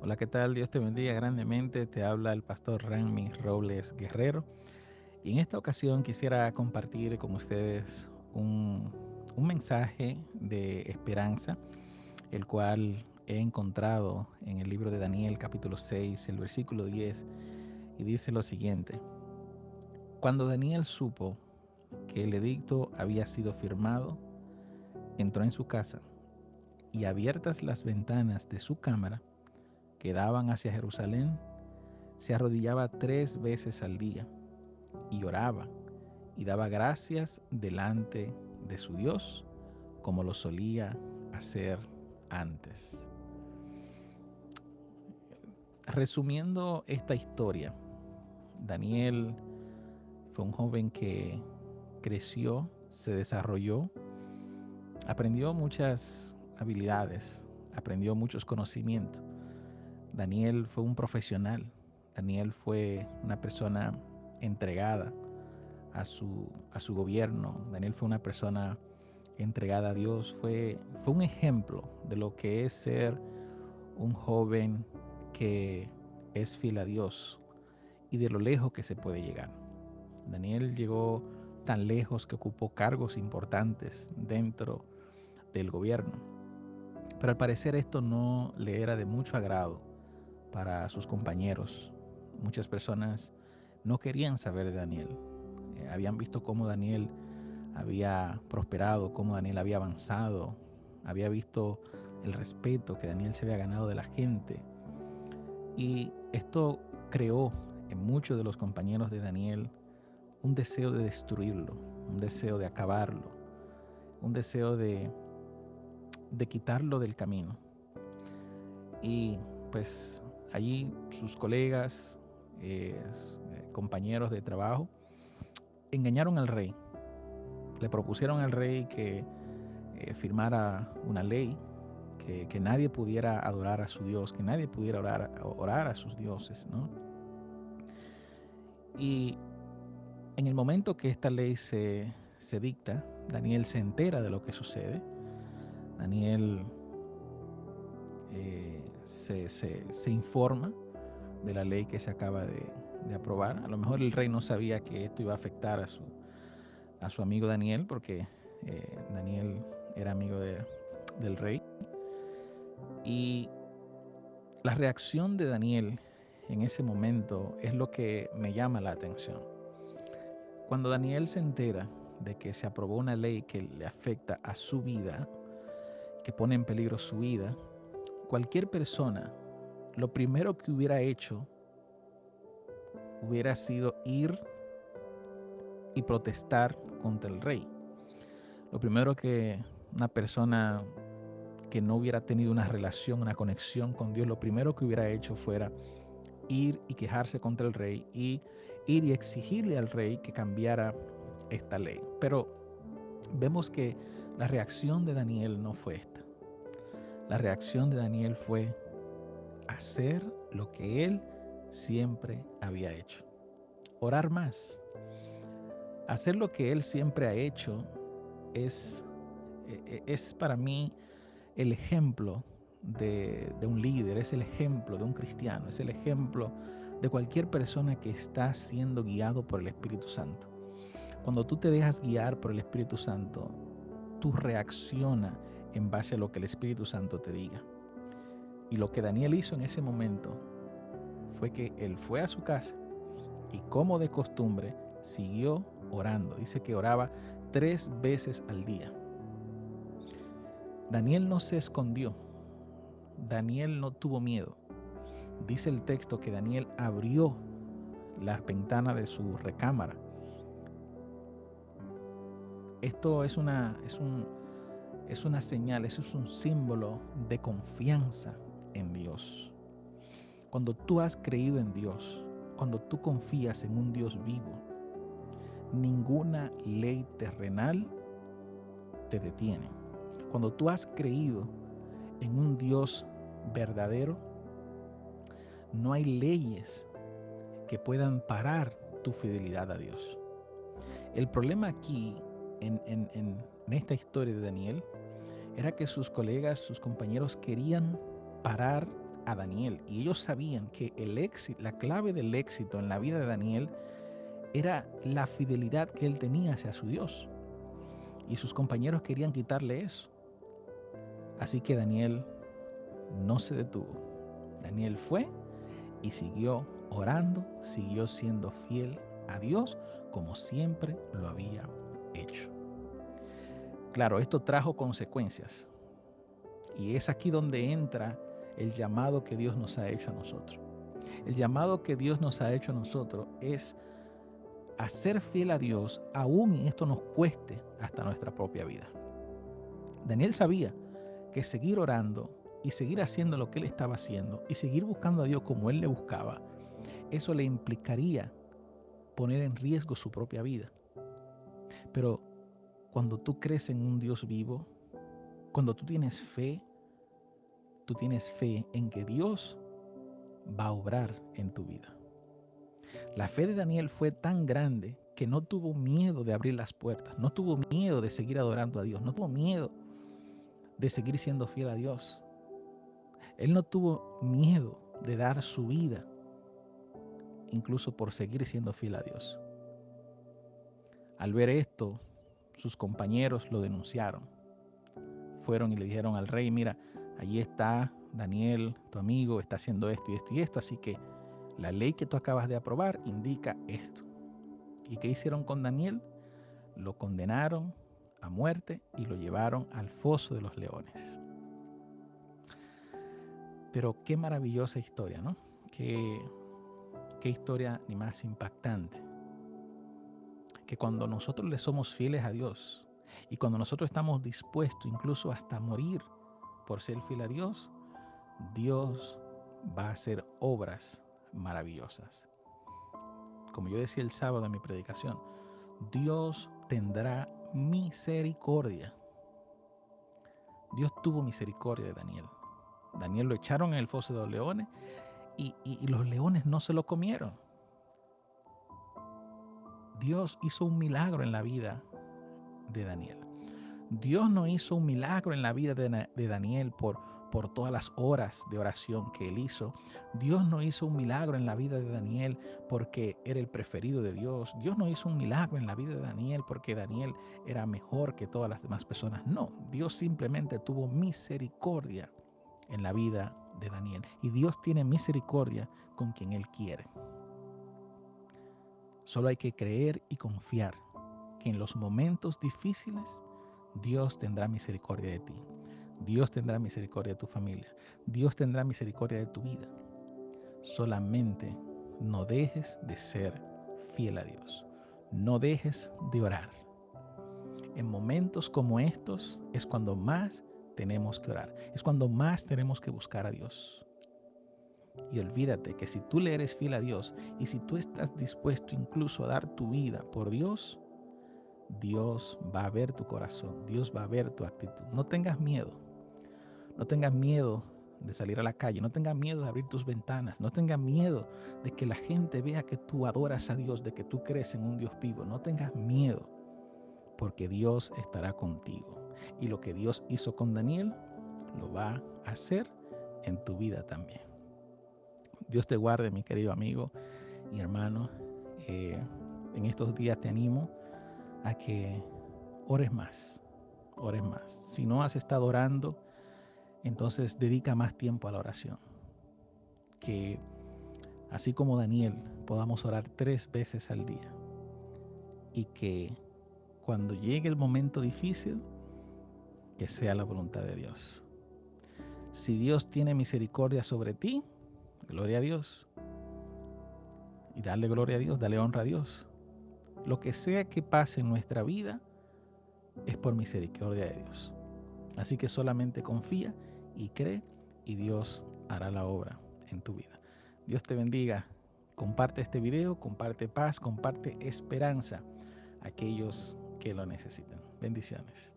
Hola, ¿qué tal? Dios te bendiga grandemente. Te habla el pastor Ranmy Robles Guerrero. Y en esta ocasión quisiera compartir con ustedes un mensaje de esperanza, el cual he encontrado en el libro de Daniel capítulo 6, el versículo 10, y dice lo siguiente. Cuando Daniel supo que el edicto había sido firmado, entró en su casa y abiertas las ventanas de su cámara que daban hacia Jerusalén, se arrodillaba 3 veces al día y oraba y daba gracias delante de su Dios como lo solía hacer antes. Resumiendo esta historia, Daniel fue un joven que creció, se desarrolló, aprendió muchas habilidades, aprendió muchos conocimientos. Daniel fue un profesional, Daniel fue una persona entregada a su gobierno. Daniel fue una persona entregada a Dios, fue un ejemplo de lo que es ser un joven que es fiel a Dios y de lo lejos que se puede llegar. Daniel llegó tan lejos que ocupó cargos importantes dentro del gobierno, pero al parecer esto no le era de mucho agrado para sus compañeros. Muchas personas no querían saber de Daniel. Habían visto cómo Daniel había prosperado, cómo Daniel había avanzado, había visto el respeto que Daniel se había ganado de la gente. Y esto creó en muchos de los compañeros de Daniel un deseo de destruirlo, un deseo de acabarlo, un deseo de quitarlo del camino. Y pues allí sus colegas, compañeros de trabajo, engañaron al rey. Le propusieron al rey que firmara una ley, que nadie pudiera adorar a su Dios, que nadie pudiera orar a sus dioses, ¿no? Y en el momento que esta ley se dicta, Daniel se entera de lo que sucede. Daniel se informa de la ley que se acaba de aprobar. A lo mejor el rey no sabía que esto iba a afectar a su amigo Daniel, porque Daniel era amigo del rey. Y la reacción de Daniel en ese momento es lo que me llama la atención. Cuando Daniel se entera de que se aprobó una ley que le afecta a su vida, que pone en peligro su vida, cualquier persona, lo primero que hubiera hecho hubiera sido ir y protestar contra el rey. Lo primero que una persona que no hubiera tenido una relación, una conexión con Dios, lo primero que hubiera hecho fuera ir y quejarse contra el rey y ir y exigirle al rey que cambiara esta ley. Pero vemos que la reacción de Daniel no fue esta. La reacción de Daniel fue hacer lo que él siempre había hecho. Orar más. Hacer lo que él siempre ha hecho es para mí el ejemplo de un líder, es el ejemplo de un cristiano, es el ejemplo de cualquier persona que está siendo guiado por el Espíritu Santo. Cuando tú te dejas guiar por el Espíritu Santo, tú reaccionas en base a lo que el Espíritu Santo te diga. Y lo que Daniel hizo en ese momento fue que él fue a su casa y, como de costumbre, siguió orando. Dice que oraba 3 veces al día. Daniel no se escondió. Daniel no tuvo miedo. Dice el texto que Daniel abrió las ventanas de su recámara. Esto es una señal, eso es un símbolo de confianza en Dios. Cuando tú has creído en Dios, cuando tú confías en un Dios vivo, ninguna ley terrenal te detiene. Cuando tú has creído en un Dios verdadero, no hay leyes que puedan parar tu fidelidad a Dios. El problema aquí, en esta historia de Daniel, era que sus colegas, sus compañeros querían parar a Daniel. Y ellos sabían que el éxito, la clave del éxito en la vida de Daniel era la fidelidad que él tenía hacia su Dios. Y sus compañeros querían quitarle eso. Así que Daniel no se detuvo. Daniel fue y siguió orando, siguió siendo fiel a Dios como siempre lo había hecho. Claro, esto trajo consecuencias. Y es aquí donde entra el llamado que Dios nos ha hecho a nosotros. El llamado que Dios nos ha hecho a nosotros es a ser fiel a Dios, aún y esto nos cueste hasta nuestra propia vida. Daniel sabía que seguir orando y seguir haciendo lo que él estaba haciendo y seguir buscando a Dios como él le buscaba, eso le implicaría poner en riesgo su propia vida. Pero cuando tú crees en un Dios vivo, cuando tú tienes fe en que Dios va a obrar en tu vida. La fe de Daniel fue tan grande que no tuvo miedo de abrir las puertas, no tuvo miedo de seguir adorando a Dios, no tuvo miedo de seguir siendo fiel a Dios. Él no tuvo miedo de dar su vida, incluso por seguir siendo fiel a Dios. Al ver esto, sus compañeros lo denunciaron. Fueron y le dijeron al rey, mira, allí está Daniel, tu amigo, está haciendo esto y esto y esto, así que la ley que tú acabas de aprobar indica esto. ¿Y qué hicieron con Daniel? Lo condenaron a muerte y lo llevaron al foso de los leones. Pero qué maravillosa historia, ¿no? Qué historia ni más impactante. Que cuando nosotros le somos fieles a Dios y cuando nosotros estamos dispuestos incluso hasta morir por ser fiel a Dios, Dios va a hacer obras maravillosas. Como yo decía el sábado en mi predicación, Dios tendrá misericordia. Dios tuvo misericordia de Daniel. Daniel lo echaron en el foso de los leones y los leones no se lo comieron. Dios hizo un milagro en la vida de Daniel. Dios no hizo un milagro en la vida de Daniel por todas las horas de oración que él hizo. Dios no hizo un milagro en la vida de Daniel porque era el preferido de Dios. Dios no hizo un milagro en la vida de Daniel porque Daniel era mejor que todas las demás personas. No, Dios simplemente tuvo misericordia en la vida de Daniel. Y Dios tiene misericordia con quien Él quiere. Solo hay que creer y confiar que en los momentos difíciles Dios tendrá misericordia de ti. Dios tendrá misericordia de tu familia. Dios tendrá misericordia de tu vida. Solamente no dejes de ser fiel a Dios. No dejes de orar. En momentos como estos es cuando más tenemos que orar. Es cuando más tenemos que buscar a Dios. Y olvídate que si tú le eres fiel a Dios y si tú estás dispuesto incluso a dar tu vida por Dios, Dios va a ver tu corazón, Dios va a ver tu actitud. No tengas miedo, no tengas miedo de salir a la calle, no tengas miedo de abrir tus ventanas, no tengas miedo de que la gente vea que tú adoras a Dios, de que tú crees en un Dios vivo. No tengas miedo, porque Dios estará contigo. Y lo que Dios hizo con Daniel, lo va a hacer en tu vida también. Dios te guarde, mi querido amigo y hermano. En estos días te animo a que ores más, ores más. Si no has estado orando, entonces dedica más tiempo a la oración. Que así como Daniel, podamos orar 3 veces al día. Y que cuando llegue el momento difícil, que sea la voluntad de Dios. Si Dios tiene misericordia sobre ti, gloria a Dios. Y dale gloria a Dios, dale honra a Dios. Lo que sea que pase en nuestra vida es por misericordia de Dios. Así que solamente confía y cree y Dios hará la obra en tu vida. Dios te bendiga. Comparte este video, comparte paz, comparte esperanza a aquellos que lo necesitan. Bendiciones.